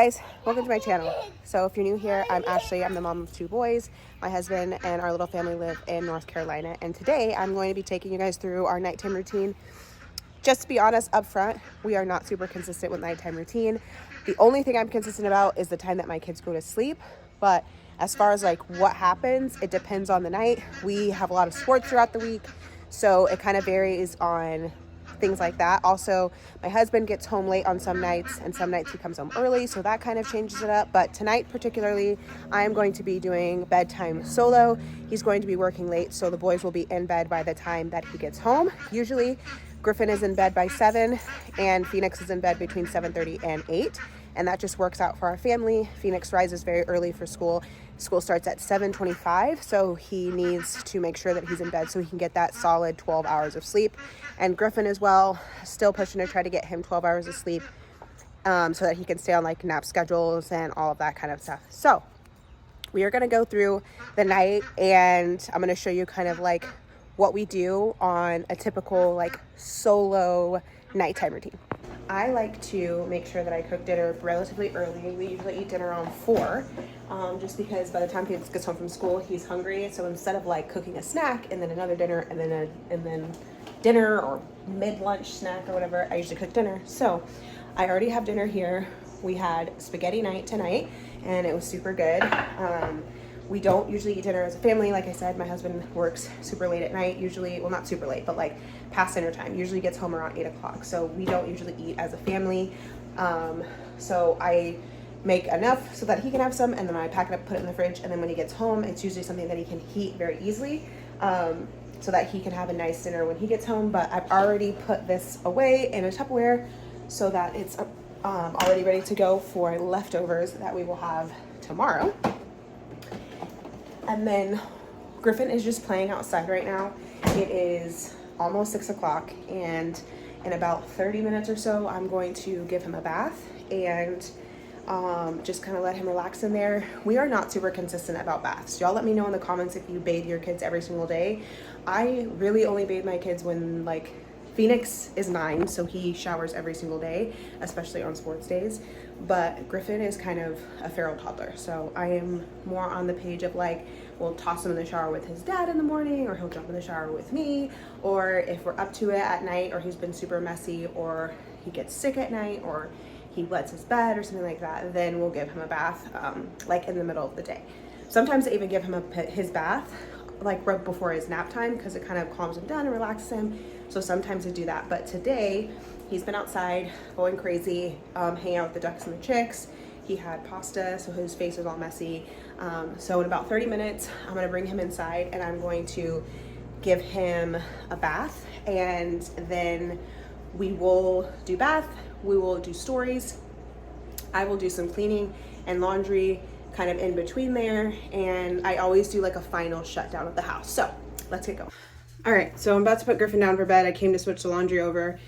guys, welcome to my channel. So if you're new here, I'm Ashley. I'm the mom of 2 boys. My husband and our little family live in North Carolina, and today I'm going to be taking you guys through our nighttime routine. Just to be honest up front, we are not super consistent with nighttime routine. The only thing I'm consistent about is the time that my kids go to sleep, but as far as like what happens, it depends on the night. We have a lot of sports throughout the week, so it kind of varies on things like that. Also, my husband gets home late on some nights, and some nights he comes home early, so that kind of changes it up. But tonight particularly, I am going to be doing bedtime solo. He's going to be working late, so the boys will be in bed by the time that he gets home. Usually Griffin is in bed by 7 and Phoenix is in bed between 7:30 and 8, and that just works out for our family. Phoenix rises very early for school. School starts at 7:25, so he needs to make sure that he's in bed so he can get that solid 12 hours of sleep. And Griffin as well, still pushing to try to get him 12 hours of sleep so that he can stay on like nap schedules and all of that kind of stuff. So we are going to go through the night, and I'm going to show you kind of like what we do on a typical like solo nighttime routine. I like to make sure that I cook dinner relatively early. We usually eat dinner around 4, just because by the time he gets home from school, he's hungry. So instead of like cooking a snack and then another dinner and then dinner or mid-lunch snack or whatever, I usually cook dinner. So I already have dinner here. We had spaghetti night tonight, and it was super good. We don't usually eat dinner as a family. Like I said, my husband works super late at night, usually, well, not super late, but like past dinner time, usually gets home around 8 o'clock. So we don't usually eat as a family. So I make enough so that he can have some, and then I pack it up, put it in the fridge, and then when he gets home, it's usually something that he can heat very easily, so that he can have a nice dinner when he gets home. But I've already put this away in a Tupperware so that it's already ready to go for leftovers that we will have tomorrow. And then Griffin is just playing outside right now. It is almost 6 o'clock, and in about 30 minutes or so, I'm going to give him a bath and just kind of let him relax in there. We are not super consistent about baths. Y'all let me know in the comments if you bathe your kids every single day. I really only bathe my kids when like Phoenix is 9, so he showers every single day, especially on sports days. But Griffin is kind of a feral toddler, so I am more on the page of like, we'll toss him in the shower with his dad in the morning, or he'll jump in the shower with me, or if we're up to it at night, or he's been super messy, or he gets sick at night, or he wets his bed or something like that, then we'll give him a bath like in the middle of the day. Sometimes I even give him his bath like right before his nap time, because it kind of calms him down and relaxes him. So sometimes I do that. But today he's been outside going crazy, hanging out with the ducks and the chicks. He had pasta, so his face is all messy. So in about 30 minutes, I'm gonna bring him inside and I'm going to give him a bath, and then we will do bath, we will do stories, I will do some cleaning and laundry kind of in between there, and I always do like a final shutdown of the house. So let's get going. All right, so I'm about to put Griffin down for bed. I came to switch the laundry over,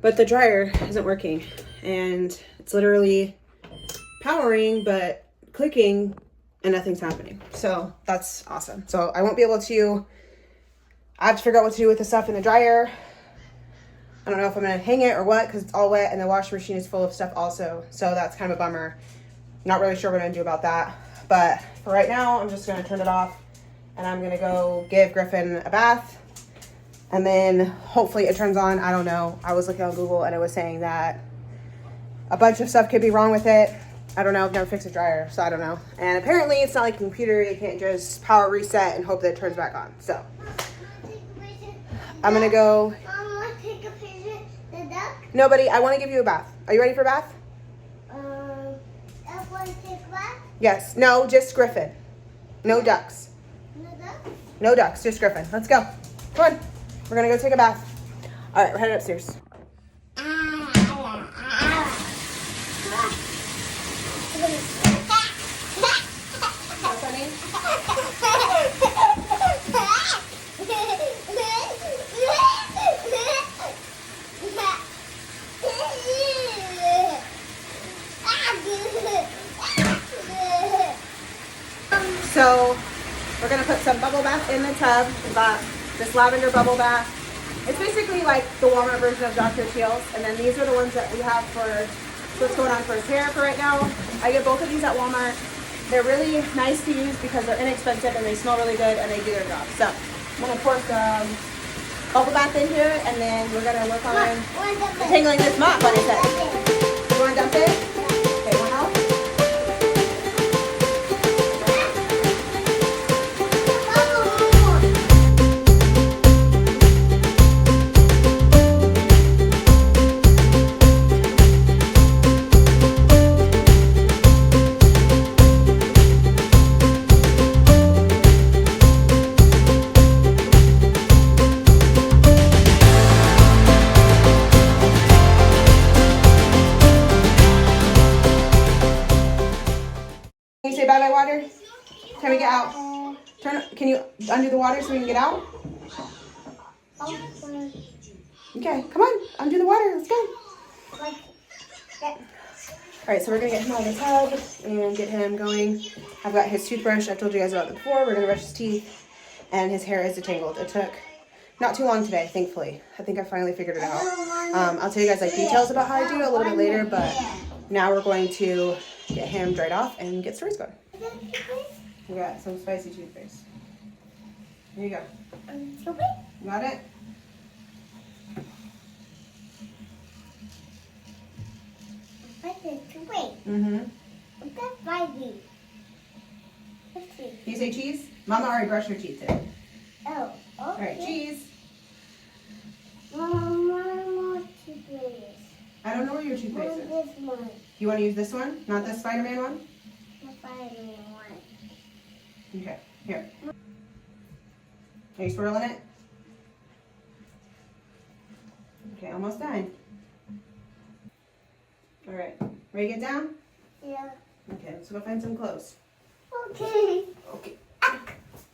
but the dryer isn't working, and it's literally powering but clicking and nothing's happening. So that's awesome. So I won't be able to, I have to figure out what to do with the stuff in the dryer. I don't know if I'm gonna hang it or what, because it's all wet, and the washing machine is full of stuff also. So that's kind of a bummer. Not really sure what I'm gonna do about that. But for right now, I'm just gonna turn it off, and I'm gonna go give Griffin a bath, and then hopefully it turns on. I don't know. I was looking on Google and it was saying that a bunch of stuff could be wrong with it. I don't know. I've never fixed a dryer, so I don't know. And apparently it's not like a computer. You can't just power reset and hope that it turns back on. So I'm gonna go. Mom, want to take a picture of the duck? No, buddy, I want to give you a bath. Are you ready for a bath? I want to take a bath? Yes. No, just Griffin. No ducks. No duck? No ducks, just Griffin. Let's go. Come on. We're gonna go take a bath. All right, we're headed upstairs. So we're gonna put some bubble bath in the tub. We got this lavender bubble bath. It's basically like the Walmart version of Dr. Teal's, and then these are the ones that we have for what's going on for his hair for right now. I get both of these at Walmart. They're really nice to use because they're inexpensive and they smell really good and they do their job. So I'm gonna pour some bubble bath in here and then we're gonna work on tangling this mop on his head. You wanna dump it? Okay, want help? Can you say bye-bye, water? Can we get out? Can you undo the water so we can get out? Okay, come on, undo the water, let's go. Alright, so we're gonna get him out of the tub and get him going. I've got his toothbrush, I've told you guys about it before. We're gonna brush his teeth and his hair is detangled. It took not too long today, thankfully. I think I finally figured it out. I'll tell you guys like details about how I do it a little bit later, but now we're going to get him dried off and get stories going. We got some spicy toothpaste. Here you go. Got it? Mm-hmm. Can you say cheese? Mama already brushed her teeth today. Oh, okay. Alright, cheese. Mama, toothpaste. I don't know where your toothpaste is. This one. You want to use this one? Not the Spider-Man one? The Spider-Man one. Okay, here. Are you swirling it? Okay, almost done. Alright, ready to get down? Yeah. Okay, let's go find some clothes. Okay. Okay.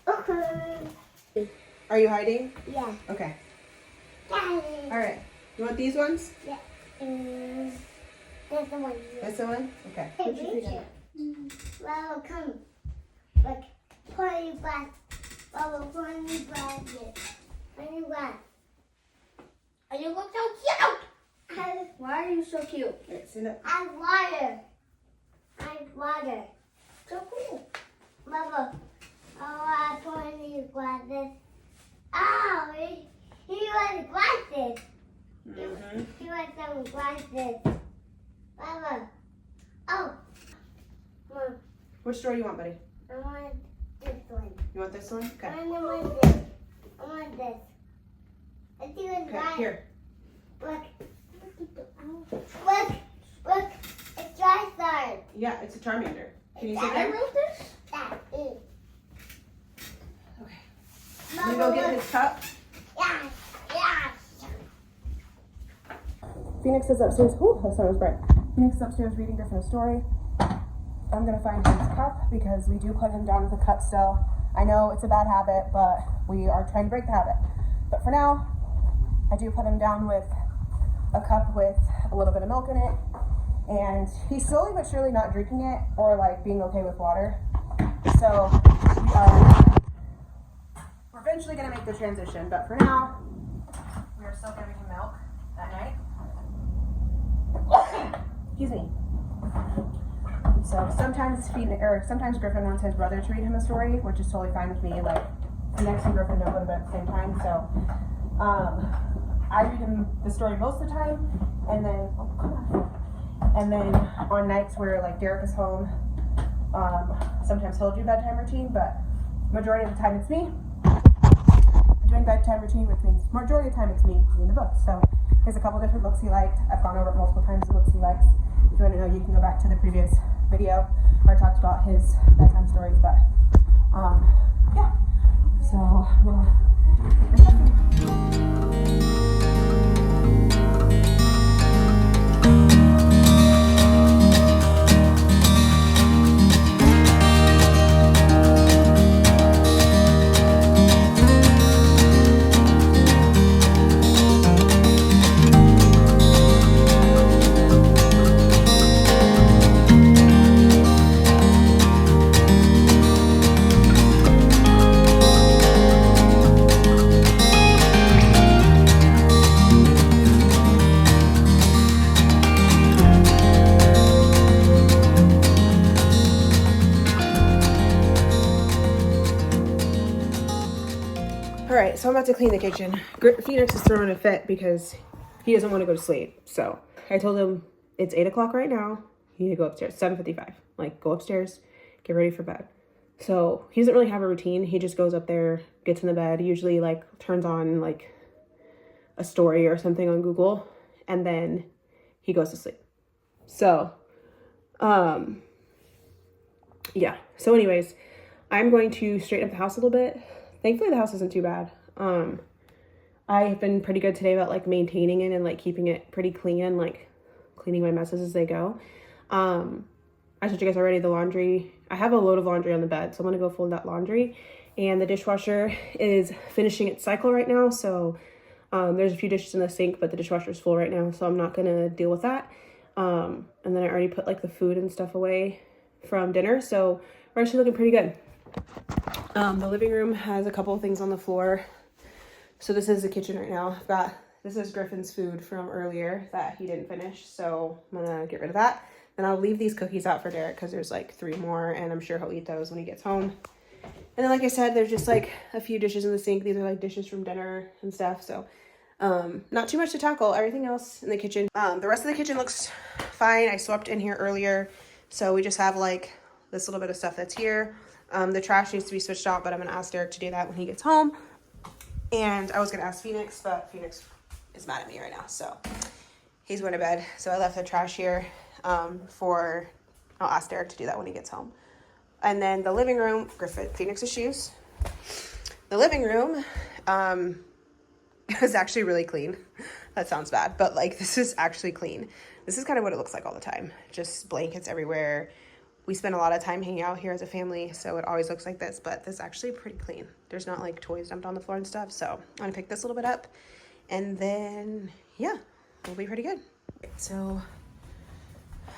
Okay. Are you hiding? Yeah. Okay. Daddy. Alright. You want these ones? Yeah. That's the one. That's the one? Okay. Hey, Put your feet down. Baba, come. Look. Pony back. Baba, pony back. Pony back. Oh, you look so cute. Why are you so cute? Alright, stand up. I have water. I have water. So cool. Baba. Oh, I pony glasses. Oh, he wants glasses. Mm-hmm. He wants some glasses. Baba. Oh. Mom, Which store do you want, buddy? I want this one. You want this one? Okay. I want this. I want this. I think it's Okay, right. here. Look. Look. Look. It's Charizard. Yeah, it's a Charmander. Can you Is sit that there? I wrote this? That is. Okay. I'm gonna go get his cup. Yeah. Yeah. Phoenix is upstairs. Ooh, that sun was bright. Phoenix is upstairs reading Griffin a story. I'm gonna find his cup because we do put him down with a cup still. I know it's a bad habit, but we are trying to break the habit. But for now, I do put him down with a cup with a little bit of milk in it. And he's slowly but surely not drinking it or like being okay with water. So we're eventually gonna make the transition, but for now, we are still giving him milk at night. Excuse me. So sometimes sometimes Griffin wants his brother to read him a story, which is totally fine with me. Like Phoenix and Griffin don't go to bed at the same time, so I read him the story most of the time, and then and then on nights where like Derek is home, sometimes he'll do bedtime routine, but majority of the time it's me doing bedtime routine, which means majority of the time it's me reading the book. So there's a couple different books he liked. I've gone over it multiple times, the books he likes. If you want to know, you can go back to the previous video where I talked about his bedtime stories, but yeah. So right, so I'm about to clean the kitchen. Phoenix is throwing a fit because he doesn't want to go to sleep. So I told him it's 8 o'clock right now. You need to go upstairs. 7:55. Like, go upstairs, get ready for bed. So he doesn't really have a routine. He just goes up there, gets in the bed, usually like turns on like a story or something on Google, and then he goes to sleep. So, yeah. So anyways, I'm going to straighten up the house a little bit. Thankfully, the house isn't too bad. I have been pretty good today about like maintaining it and like keeping it pretty clean and like cleaning my messes as they go. I told you guys already, the laundry, I have a load of laundry on the bed, so I'm gonna go fold that laundry. And the dishwasher is finishing its cycle right now, so there's a few dishes in the sink, but the dishwasher is full right now, so I'm not gonna deal with that. And then I already put like the food and stuff away from dinner, so we're actually looking pretty good. The living room has a couple of things on the floor. So this is the kitchen right now. This is Griffin's food from earlier that he didn't finish, so I'm gonna get rid of that. And I'll leave these cookies out for Derek because there's like 3 more, and I'm sure he'll eat those when he gets home. And then, like I said, there's just like a few dishes in the sink. These are like dishes from dinner and stuff. So not too much to tackle. Everything else in the kitchen. The rest of the kitchen looks fine. I swept in here earlier. So we just have like this little bit of stuff that's here. The trash needs to be switched out, but I'm going to ask Derek to do that when he gets home. And I was going to ask Phoenix, but Phoenix is mad at me right now. So he's going to bed. So I left the trash here I'll ask Derek to do that when he gets home. And then the living room, Phoenix's shoes. The living room is actually really clean. That sounds bad, but like this is actually clean. This is kind of what it looks like all the time. Just blankets everywhere. We spend a lot of time hanging out here as a family, so it always looks like this, but this is actually pretty clean. There's not like toys dumped on the floor and stuff, so I'm gonna pick this a little bit up, and then, yeah, it'll be pretty good. So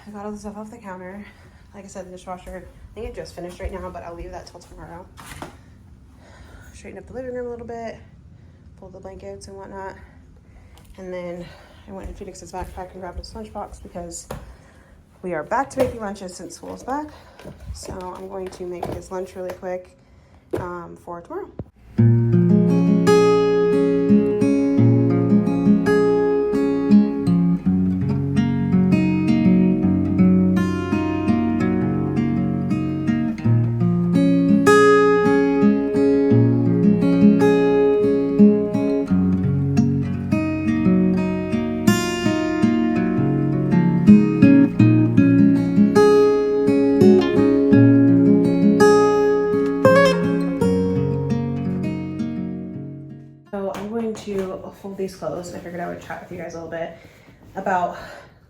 I got all the stuff off the counter. Like I said, the dishwasher, I think it just finished right now, but I'll leave that till tomorrow. Straighten up the living room a little bit, pull the blankets and whatnot. And then I went in Phoenix's backpack and grabbed his lunchbox because we are back to making lunches since school is back. So I'm going to make his lunch really quick for tomorrow. So I'm going to fold these clothes. I figured I would chat with you guys a little bit about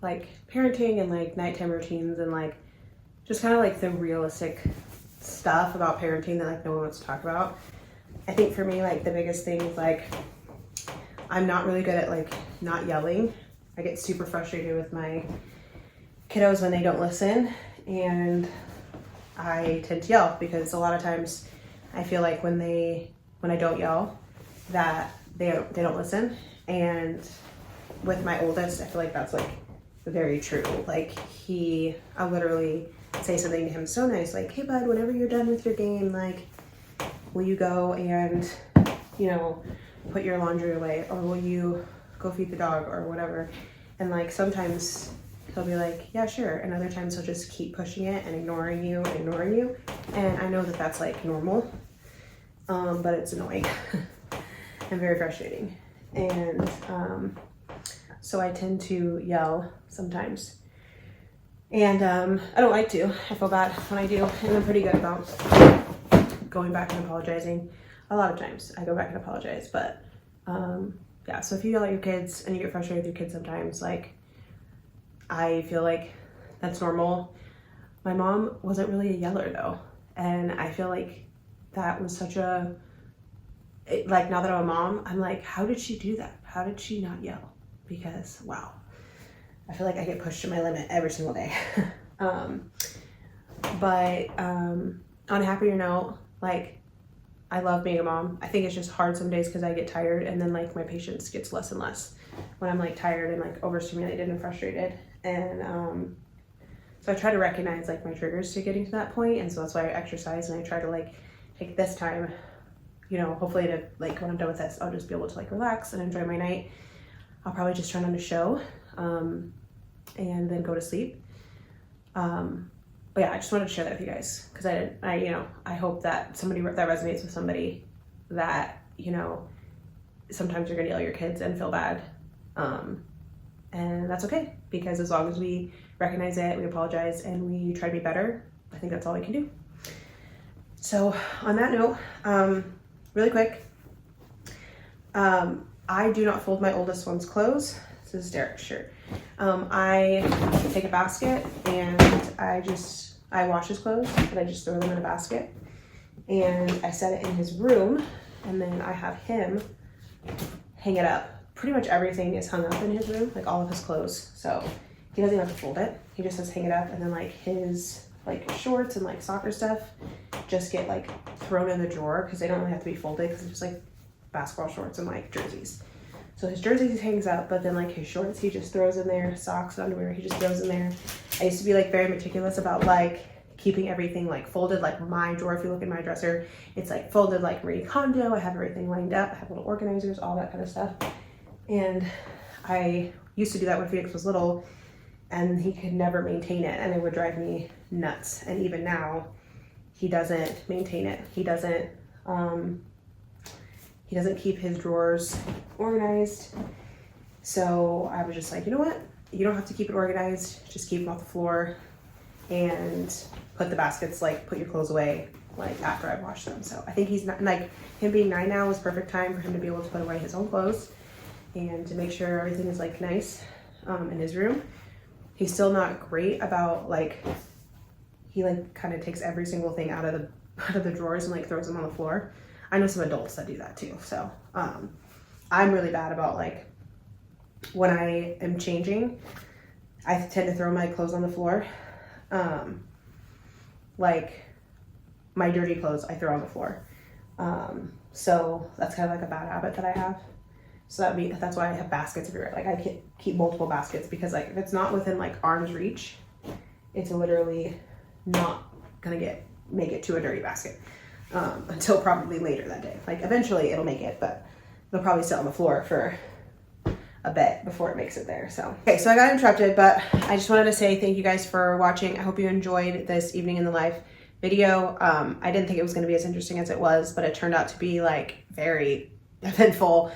like parenting and like nighttime routines and like just kind of like the realistic stuff about parenting that like no one wants to talk about. I think for me, like the biggest thing is like I'm not really good at like not yelling. I get super frustrated with my kiddos when they don't listen, and I tend to yell because a lot of times I feel like when I don't yell that they don't listen. And with my oldest, I feel like that's like very true. Like I'll literally say something to him so nice, like, hey bud, whenever you're done with your game, like, will you go and, you know, put your laundry away, or will you go feed the dog or whatever? And like sometimes he'll be like, yeah, sure. And other times he'll just keep pushing it and ignoring you. And I know that that's like normal, but it's annoying and very frustrating. And so I tend to yell sometimes. And I don't like to. I feel bad when I do. And I'm pretty good about going back and apologizing. A lot of times I go back and apologize. But yeah, so if you yell at your kids and you get frustrated with your kids sometimes, like, I feel like that's normal. My mom wasn't really a yeller though. And I feel like that was such a, like, now that I'm a mom, I'm like, how did she do that? How did she not yell? Because, wow, I feel like I get pushed to my limit every single day. But on a happier note, like, I love being a mom. I think it's just hard some days because I get tired, and then like my patience gets less and less when I'm like tired and like overstimulated and frustrated. And so I try to recognize like my triggers to getting to that point, and so that's why I exercise, and I try to like take this time you know, hopefully to like when I'm done with this, I'll just be able to like relax and enjoy my night. I'll probably just turn on a show and then go to sleep. But yeah, I just wanted to share that with you guys because I hope that that resonates with somebody that, you know, sometimes you're gonna yell at your kids and feel bad. And that's okay, because as long as we recognize it, we apologize, and we try to be better, I think that's all we can do. So on that note, really quick, I do not fold my oldest one's clothes. This is Derek's shirt. I take a basket and I wash his clothes and I just throw them in a basket, and I set it in his room, and then I have him hang it up. Pretty much everything is hung up in his room, like all of his clothes. So he doesn't have to fold it. He just says hang it up, and then like his like shorts and like soccer stuff just get like thrown in the drawer because they don't really have to be folded because it's just like basketball shorts and like jerseys. So his jerseys he hangs up, but then like his shorts he just throws in there, socks, underwear he just throws in there. I used to be like very meticulous about like keeping everything like folded, like my drawer. If you look in my dresser, it's like folded like Marie Kondo. I have everything lined up. I have little organizers, all that kind of stuff. And I used to do that when Phoenix was little, and he could never maintain it, and it would drive me nuts. And even now, he doesn't maintain it. He doesn't keep his drawers organized. So I was just like, you know what? You don't have to keep it organized. Just keep them off the floor and put the baskets, like put your clothes away, like after I've washed them. So I think he's not, like him being 9 now is perfect time for him to be able to put away his own clothes and to make sure everything is like nice in his room. He's still not great about like, he like kind of takes every single thing out of the drawers and like throws them on the floor. I know some adults that do that too. So I'm really bad about like when I am changing, I tend to throw my clothes on the floor. Like my dirty clothes I throw on the floor. So that's kind of like a bad habit that I have. So that's why I have baskets everywhere. Like I keep multiple baskets because like if it's not within like arm's reach, it's literally not gonna make it to a dirty basket until probably later that day. Like eventually it'll make it, but they'll probably sit on the floor for a bit before it makes it there. So okay, so I got interrupted, but I just wanted to say thank you guys for watching. I hope you enjoyed this evening in the life video. I didn't think it was going to be as interesting as it was, but it turned out to be like very eventful.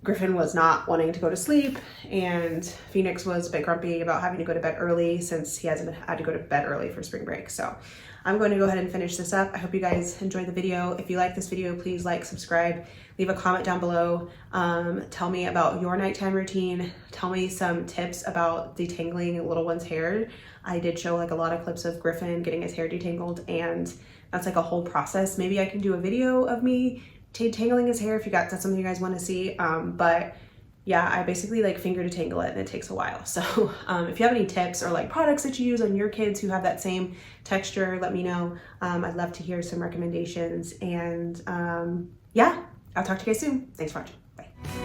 Griffin was not wanting to go to sleep, and Phoenix was a bit grumpy about having to go to bed early since he hasn't had to go to bed early for spring break. So I'm going to go ahead and finish this up. I hope you guys enjoyed the video. If you like this video, please like, subscribe, leave a comment down below. Tell me about your nighttime routine. Tell me some tips about detangling little one's hair. I did show like a lot of clips of Griffin getting his hair detangled, and that's like a whole process. Maybe I can do a video of me detangling his hair if that's something you guys want to see. But yeah, I basically like finger detangle it and it takes a while. So if you have any tips or like products that you use on your kids who have that same texture, let me know. I'd love to hear some recommendations, and yeah, I'll talk to you guys soon. Thanks for watching. Bye.